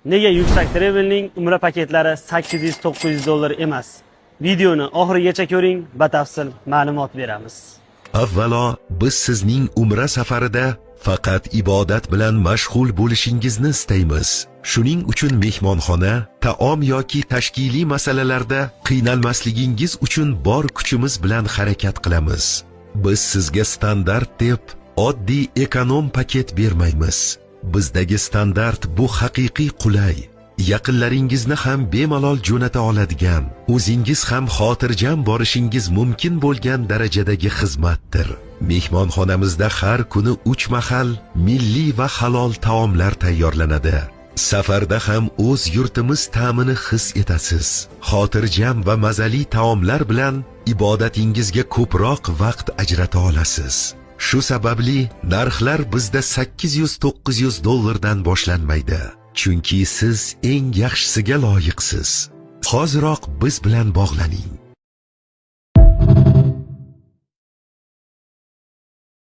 Nega Yuksak Travel'ning umra paketlari 800-900 dollar emas? Videoni oxirigacha ko'ring, batafsil ma'lumot beramiz. Avvalo, biz sizning umra safarida faqat ibodat bilan mashg'ul bo'lishingizni istaymiz. Shuning uchun mehmonxona, taom yoki tashkiliy masalalarda qiynalmasligingiz uchun bor kuchimiz bilan harakat qilamiz. Biz sizga standart deb oddiy ekonom paket bermaymiz. Bizdagi standart bu haqiqiy qulay, yaqinlaringizni ham bemalol jo'nata oladigan, o'zingiz ham xotirjam borishingiz mumkin bo'lgan darajadagi xizmatdir. Mehmonxonamizda har kuni 3 mahal milliy va halol taomlar tayyorlanadi. Safarda ham o'z yurtimiz ta'mini his etasiz. Xotirjam va mazali taomlar bilan ibodatingizga ko'proq vaqt ajrata olasiz. Shu sababli narxlar bizda 800-900 dollardan boshlanmaydi. Chunki siz eng yaxshisiga loyiqsiz. Hoziroq biz bilan bog'laning.